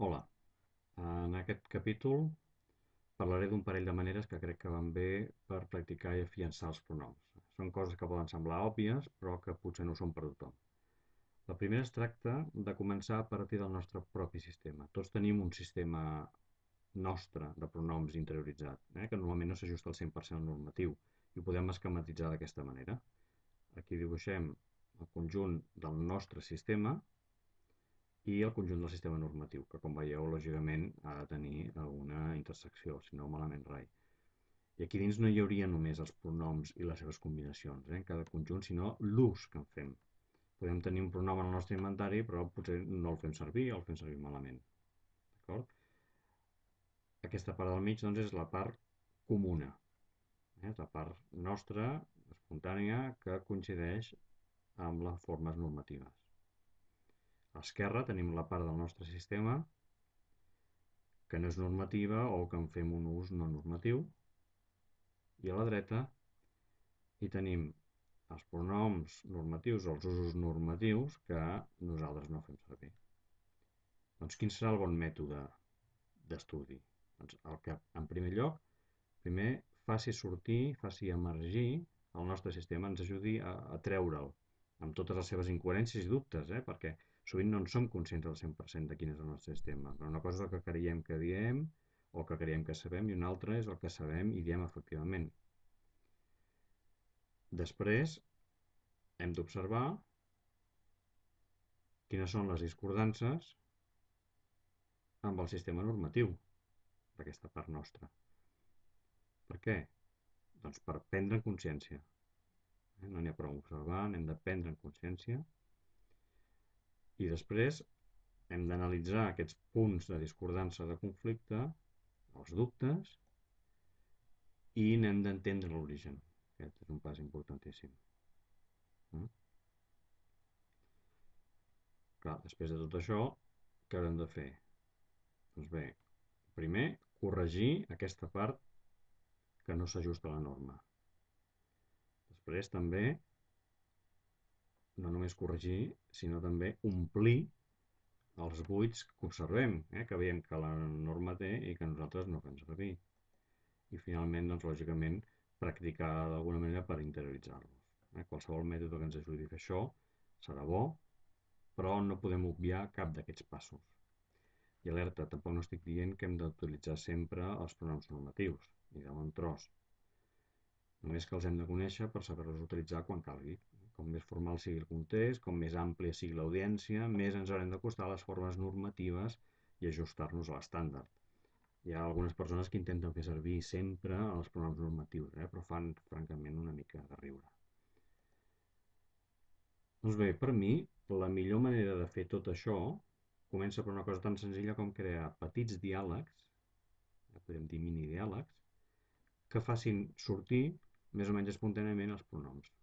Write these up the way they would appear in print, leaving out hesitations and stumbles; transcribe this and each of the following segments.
Hola, en aquest capítol parlaré d'un parell de maneres que crec que van bé per practicar i afiançar els pronoms. Són coses que poden semblar òbvies, però que potser no ho són per a tothom. La primera es tracta de començar a partir del nostre propi sistema. Tots tenim un sistema nostre de pronoms interioritzat, que normalment no s'ajusta al 100% al normatiu, i ho podem esquematitzar d'aquesta manera. Aquí dibuixem el conjunt del nostre sistema i el conjunt del sistema normatiu, que com veieu, lògicament, ha de tenir alguna intersecció, si no malament rai. I aquí dins no hi hauria només els pronoms i les seves combinacions, en cada conjunt, sinó l'ús que en fem. Podem tenir un pronom en el nostre inventari, però potser no el fem servir o el fem servir malament. D'acord? Aquesta part del mig, doncs, és la part comuna. És la part nostra, espontània, que coincideix amb les formes normatives. A l'esquerra tenim la part del nostre sistema que no és normativa o que en fem un ús no normatiu. I a la dreta hi tenim els pronoms normatius o els usos normatius que nosaltres no fem servir. Doncs quin serà el bon mètode d'estudi? Doncs el que, en primer lloc, primer faci sortir, faci emergir el nostre sistema, ens ajudi a treure'l amb totes les seves incoherències i dubtes, perquè sovint no en som conscients al 100% de quin és el nostre sistema. Però una cosa és el que creiem que diem o que creiem que sabem i una altra és el que sabem i diem efectivament. Després hem d'observar quines són les discordances amb el sistema normatiu d'aquesta part nostra. Per què? Doncs per prendre en consciència. No n'hi ha prou observar, n'hem de prendre en consciència i després hem d'analitzar aquests punts de discordança de conflicte, els dubtes, i n'hem d'entendre l'origen. Aquest és un pas importantíssim. Clar, després de tot això, què haurem de fer? Doncs bé, primer, corregir aquesta part que no s'ajusta a la norma. Després també, no només corregir, sinó també omplir els buits que observem, que veiem que la norma té i que nosaltres no fem servir. I finalment, doncs, lògicament, practicar d'alguna manera per interioritzar-los. Qualsevol mètode que ens ajudi a fer això serà bo, però no podem obviar cap d'aquests passos. I alerta, tampoc no estic dient que hem d'utilitzar sempre els pronoms normatius, ni de bon tros. Només que els hem de conèixer per saber-los utilitzar quan calgui. Com més formal sigui el context, com més àmplia sigui l'audiència, més ens haurem d'acostar a les formes normatives i ajustar-nos a l'estàndard. Hi ha algunes persones que intenten fer servir sempre els pronoms normatius, però fan, francament, una mica de riure. Doncs bé, per mi, la millor manera de fer tot això comença per una cosa tan senzilla com crear petits diàlegs, podem dir mini diàlegs, que facin sortir més o menys espontàniament els pronoms.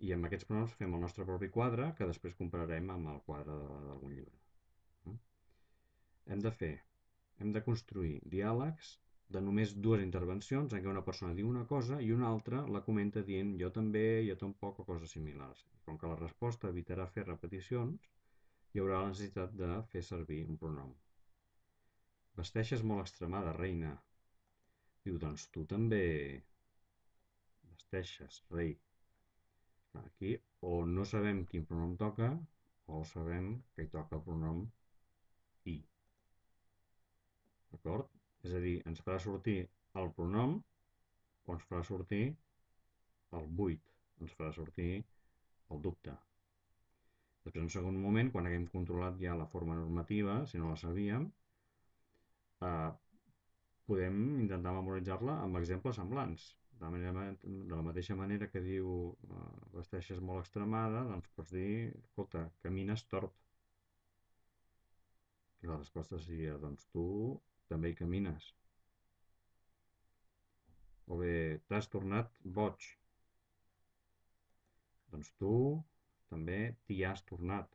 I amb aquests pronoms fem el nostre propi quadre, que després compararem amb el quadre d'algun llibre. Hem de construir diàlegs de només dues intervencions en què una persona diu una cosa i una altra la comenta dient jo també, jo tampoc o coses similars. Com que la resposta evitarà fer repeticions, hi haurà la necessitat de fer servir un pronom. Vesteixes molt extremada, reina. Diu, doncs tu també vesteixes, rei. Aquí o no sabem quin pronom toca o sabem que hi toca el pronom i. D'acord? És a dir, ens farà sortir el pronom o ens farà sortir el buit, ens farà sortir el dubte. Després, en un segon moment, quan haguem controlat ja la forma normativa, si no la sabíem, eh, podem intentar memoritzar-la amb exemples semblants. De la mateixa manera que diu vesteixes molt extremada, doncs pots dir, escolta, camines tort. I la resposta seria, doncs tu també hi camines. O bé, t'has tornat boig. Doncs tu també t'hi has tornat.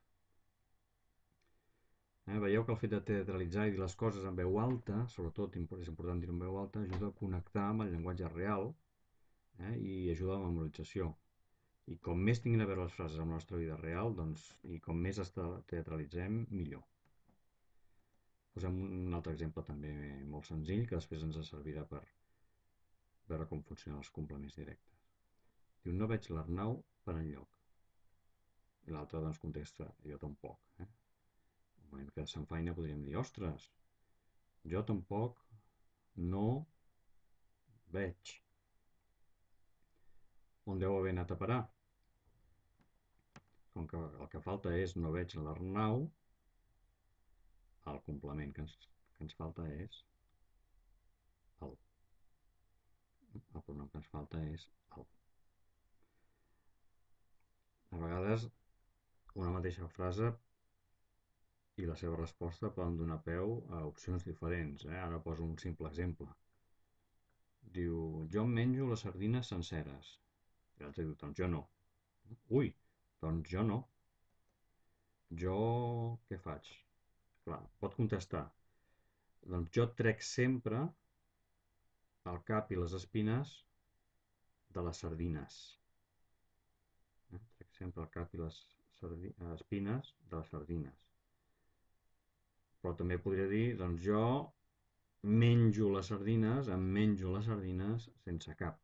Veieu que el fet de teatralitzar i dir les coses en veu alta, sobretot és important dir-ho en veu alta, ajuda a connectar amb el llenguatge real i ajuda a la memorització. I com més tinguin a veure les frases amb la nostra vida real, doncs, i com més teatralitzem, millor. Posem un altre exemple també molt senzill que després ens servirà per veure com funcionen els complements directes. Diu, no veig l'Arnau per enlloc. I l'altre doncs contesta, jo tampoc. Al moment que s'enfaina podríem dir, ostres, jo tampoc no veig. On deu haver anat a parar? Com que el que falta és no veig l'Arnau, el complement que ens falta és el. El pronom que ens falta és el. A vegades una mateixa frase i la seva resposta poden donar peu a opcions diferents. Ara poso un simple exemple. Diu, jo em menjo les sardines senceres. I l'altre diu, doncs jo no. Ui, doncs jo no. Jo què faig? Clar, pot contestar. Doncs jo trec sempre el cap i les espines de les sardines. Trec sempre el cap i les espines de les sardines. Però també podria dir, doncs jo menjo les sardines, em menjo les sardines sense cap.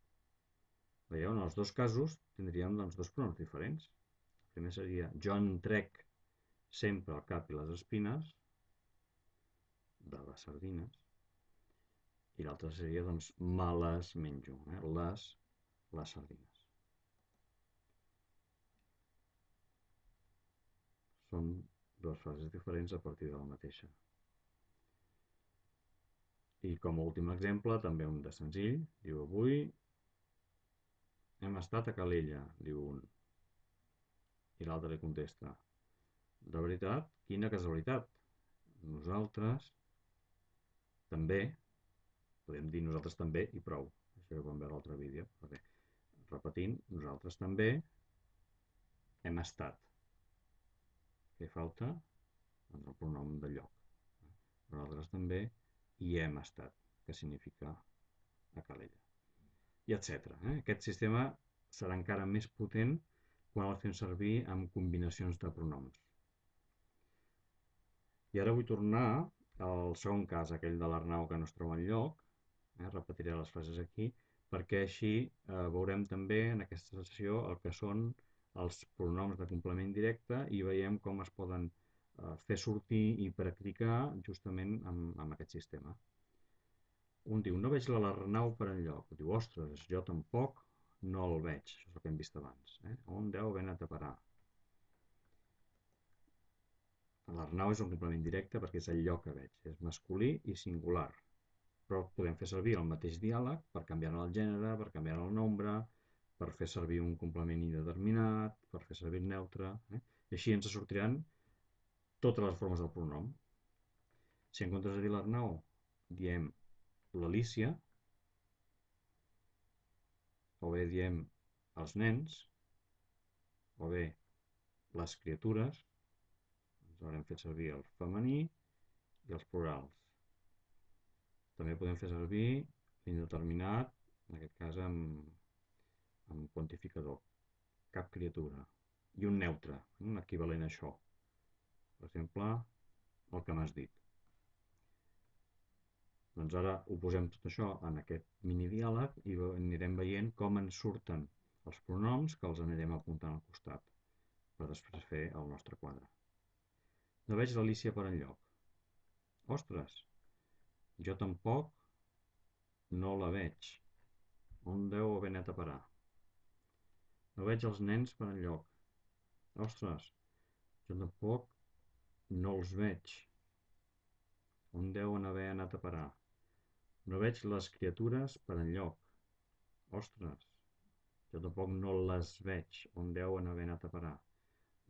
Veieu? En els dos casos tindríem doncs, dos pronoms diferents. El primer seria jo en trec sempre el cap i les espines de les sardines i l'altre seria doncs me les menjo, les sardines. Són dues frases diferents a partir de la mateixa. I com a últim exemple, també un de senzill, diu avui hem estat a Calella, diu un. I l'altre li contesta, de veritat, quina casualitat. Nosaltres també, podem dir nosaltres també i prou. Això ja ho vam veure l'altre vídeo. Perquè, repetint, nosaltres també hem estat. Què falta? Doncs el pronom de lloc. Nosaltres també hi hem estat, que significa a Calella. I etc. Aquest sistema serà encara més potent quan el fem servir amb combinacions de pronoms. I ara vull tornar al segon cas, aquell de l'Arnau que no es troba enlloc. Repetiré les frases aquí, perquè així veurem també en aquesta sessió el que són els pronoms de complement directe i veiem com es poden fer sortir i practicar justament amb aquest sistema. Un diu, no veig l'Arnau per enlloc. Diu, ostres, jo tampoc no el veig. Això és el que hem vist abans. On deu haver anat a parar? L'Arnau és un complement directe perquè és el lloc que veig. És masculí i singular. Però podem fer servir el mateix diàleg per canviar-ne el gènere, per canviar-ne el nombre, per fer servir un complement indeterminat, per fer servir el neutre. I així ens sortiran totes les formes del pronom. Si en comptes de dir l'Arnau diem l'Alícia, o bé diem els nens, o bé les criatures, ens haurem fet servir el femení i els plurals. També podem fer servir l'indeterminat, en aquest cas amb quantificador, cap criatura, i un neutre, un equivalent a això. Per exemple, el que m'has dit. Doncs ara ho posem tot això en aquest mini diàleg i anirem veient com ens surten els pronoms que els anirem apuntant al costat per després fer el nostre quadre. No veig l'Alícia per enlloc. Ostres, jo tampoc no la veig. On deu haver anat a parar? No veig els nens per enlloc. Ostres, jo tampoc no els veig. On deuen haver anat a parar? No veig les criatures per enlloc. Ostres, jo tampoc no les veig. On deuen haver anat a parar?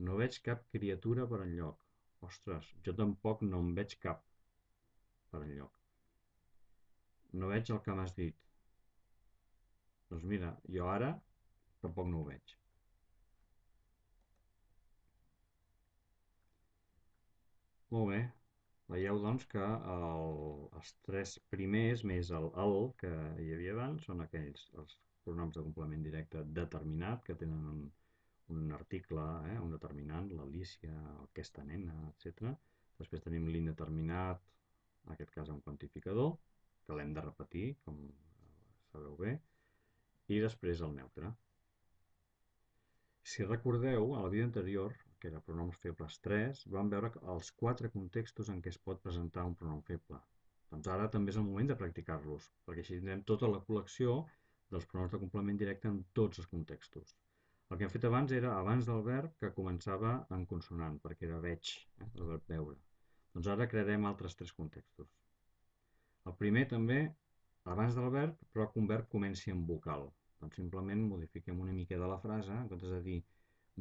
No veig cap criatura per enlloc. Ostres, jo tampoc no en veig cap per enlloc. No veig el que m'has dit. Doncs mira, jo ara tampoc no ho veig. Molt bé. Veieu, doncs, que els tres primers més el que hi havia abans són aquells, els pronoms de complement directe determinat, que tenen un article, un determinant, l'Alícia, aquesta nena, etc. Després tenim l'indeterminat, en aquest cas un quantificador, que l'hem de repetir, com sabeu bé, i després el neutre. Si recordeu, a la vídeo anterior, que era pronoms febles 3, vam veure els 4 contextos en què es pot presentar un pronom feble. Doncs ara també és el moment de practicar-los, perquè així tindrem tota la col·lecció dels pronoms de complement directe en tots els contextos. El que hem fet abans era abans del verb que començava en consonant, perquè era veig, el verb veure. Doncs ara crearem altres 3 contextos. El primer també, abans del verb, però que un verb comenci amb vocal. Doncs simplement modifiquem una mica de la frase, en comptes de dir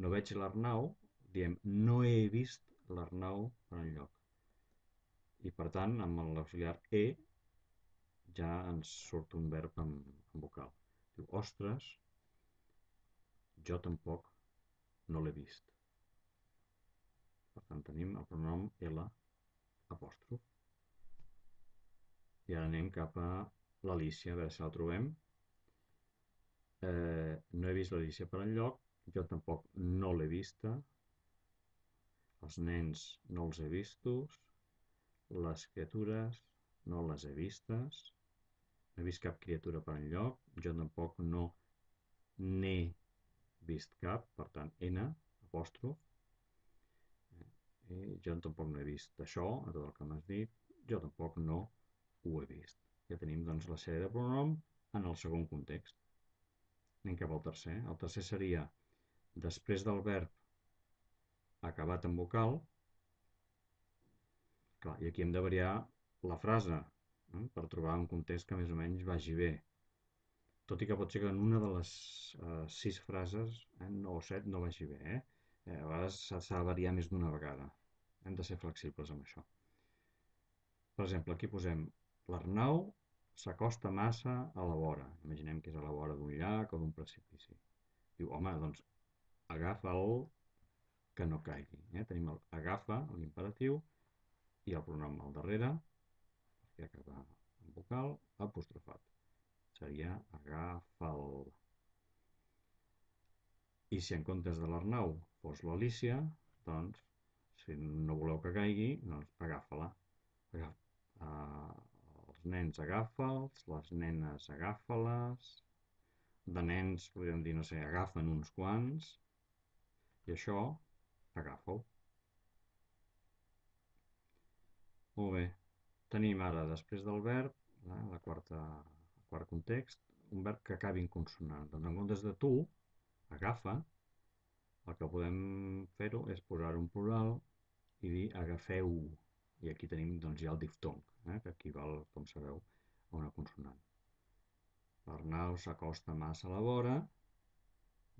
no veig l'Arnau, diem no he vist l'Arnau per enlloc. I per tant, amb l'auxiliar e ja ens surt un verb amb vocal. Diu, ostres, jo tampoc no l'he vist. Per tant, tenim el pronom L apòstrof. I ara anem cap a l'Alícia, a veure si la trobem. No he vist l'Alícia per enlloc, jo tampoc no l'he vista, els nens no els he vistos, les criatures no les he vistes, no he vist cap criatura per enlloc, jo tampoc no n'he vist cap, per tant, N, apòstrof, i jo tampoc no he vist això, a tot el que m'has dit, jo tampoc no ho he vist. Ja tenim doncs la sèrie de pronom en el segon context. Anem cap al tercer. El tercer seria després del verb acabat en vocal. Clar, i aquí hem de variar la frase per trobar un context que més o menys vagi bé. Tot i que pot ser que en una de les 6 frases, o 7, no vagi bé. A vegades s'ha de variar més d'una vegada. Hem de ser flexibles amb això. Per exemple, aquí posem l'Arnau s'acosta massa a la vora. Imaginem que és a la vora d'un llac o d'un precipici. Diu, home, doncs agafa'l que no caigui. Tenim el agafa, l'imperatiu, i el pronom al darrere, que acaba en vocal, apostrofat. Seria agafa'l. I si en comptes de l'Arnau fos l'Alícia, doncs, si no voleu que caigui, doncs agafa-la. Els nens agafa'ls, les nenes agafa-les, de nens podríem dir, no sé, agafen uns quants, i això, agafa-ho. Molt bé, tenim ara, després del verb, el quart context, un verb que acabi en consonant. Doncs en comptes de tu, agafa, el que podem fer-ho és posar un plural i dir agafeu. I aquí tenim doncs, ja el diftong, que equival, com sabeu, a una consonant. L'Arnau s'acosta massa a la vora,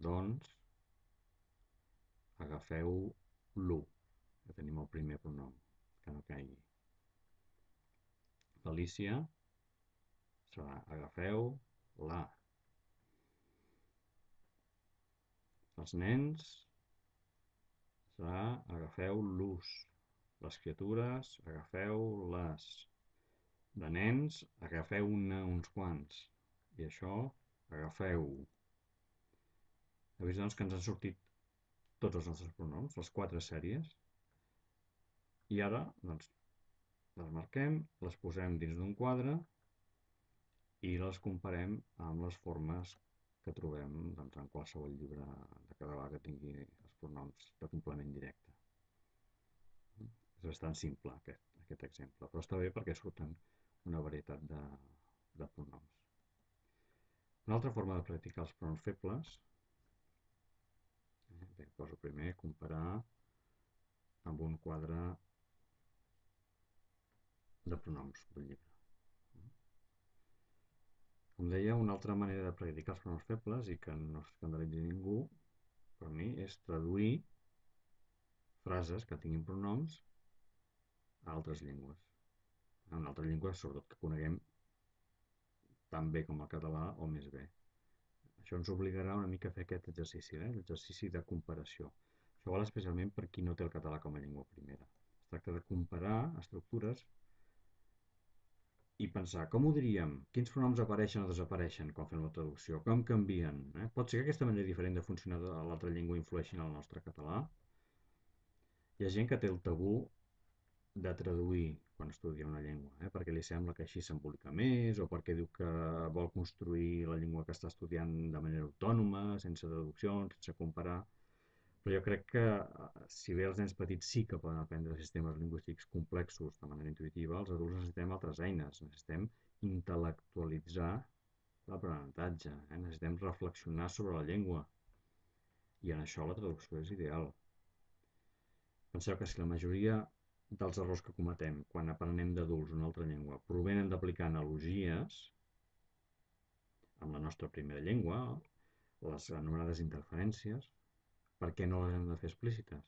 doncs agafeu-lo. Ja tenim el primer pronom, que no caigui. L'Alícia serà agafeu-la. Els nens serà agafeu-los. Les criatures, agafeu-les. De nens, agafeu-ne uns quants. I això, agafeu. Heu vist doncs que ens han sortit tots els nostres pronoms, les 4 sèries. I ara, doncs, les marquem, les posem dins d'un quadre i les comparem amb les formes que trobem doncs, en qualsevol llibre de català que tingui els pronoms de complement directe. És bastant simple aquest exemple, però està bé perquè surten una varietat de pronoms. Una altra forma de practicar els pronoms febles, poso primer comparar amb un quadre de pronoms del llibre. Com deia, una altra manera de practicar els pronoms febles i que no escandalitzi ningú, per mi, és traduir frases que tinguin pronoms a altres llengües. En altres llengües, sobretot que coneguem tan bé com el català o més bé. Això ens obligarà una mica a fer aquest exercici, l'exercici de comparació. Això val especialment per qui no té el català com a llengua primera. Es tracta de comparar estructures i pensar, com ho diríem? Quins pronoms apareixen o desapareixen quan fem la traducció? Com canvien? Pot ser que aquesta manera diferent de funcionar de l'altra llengua influeixi en el nostre català? Hi ha gent que té el tabú de traduir quan estudia una llengua, perquè li sembla que així s'embolica més o perquè diu que vol construir la llengua que està estudiant de manera autònoma, sense traduccions, sense comparar. Però jo crec que, si bé els nens petits sí que poden aprendre sistemes lingüístics complexos de manera intuïtiva, els adults necessitem altres eines, necessitem intel·lectualitzar l'aprenentatge, necessitem reflexionar sobre la llengua, i en això la traducció és ideal. Penseu que si la majoria dels errors que cometem quan aprenem d'adults una altra llengua provenen d'aplicar analogies amb la nostra primera llengua, les anomenades interferències, per què no les hem de fer explícites?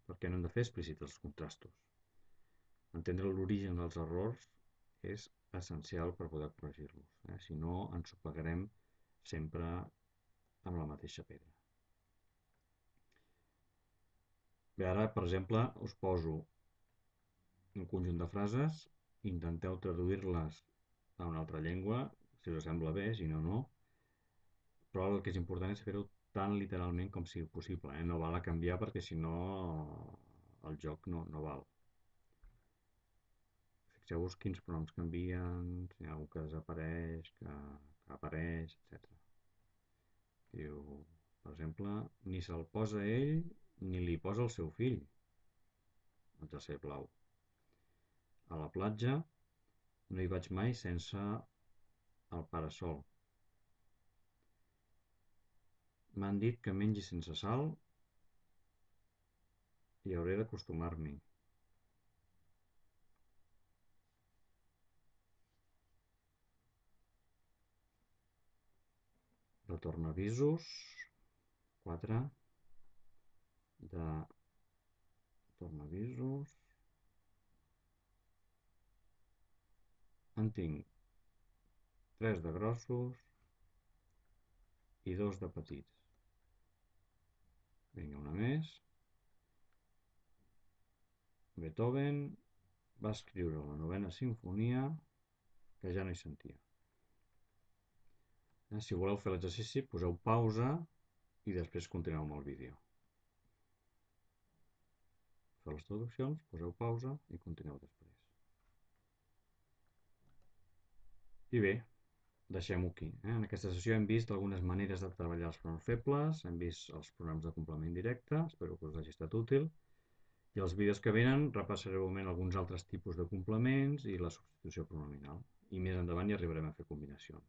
Per què no hem de fer explícits els contrastos? Entendre l'origen dels errors és essencial per poder corregir-los. Si no, ens sopegarem sempre amb la mateixa pedra. Bé, ara, per exemple, us poso un conjunt de frases, intenteu traduir-les a una altra llengua, si us sembla bé, si no, no. Però el que és important és fer-ho tan literalment com sigui possible. No val a canviar perquè si no el joc no val. Fixeu-vos quins pronoms canvien, si hi ha algú que desapareix, que apareix, etc. Diu, per exemple, ni se'l posa ell ni li posa el seu fill. El tercer blau. A la platja no hi vaig mai sense el parasol. M'han dit que mengi sense sal i hauré d'acostumar-m'hi. De tornavisos, 4. De tornavisos. En tinc 3 de grossos i 2 de petits. Vinga, una més. Beethoven va escriure la 9a simfonia que ja no hi sentia. Si voleu fer l'exercici, poseu pausa i després continueu amb el vídeo. Feu les traduccions, poseu pausa i continueu després. I bé, deixem-ho aquí. En aquesta sessió hem vist algunes maneres de treballar els pronoms febles, hem vist els pronoms de complement directe, espero que us hagi estat útil, i els vídeos que venen repassaré breument alguns altres tipus de complements i la substitució pronominal. I més endavant hi arribarem a fer combinacions.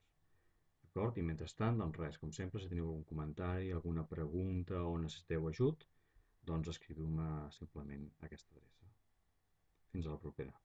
D'acord? I mentrestant, doncs res, com sempre, si teniu algun comentari, alguna pregunta o necessiteu ajut, doncs escriviu-me simplement a aquesta adreça. Fins a la propera.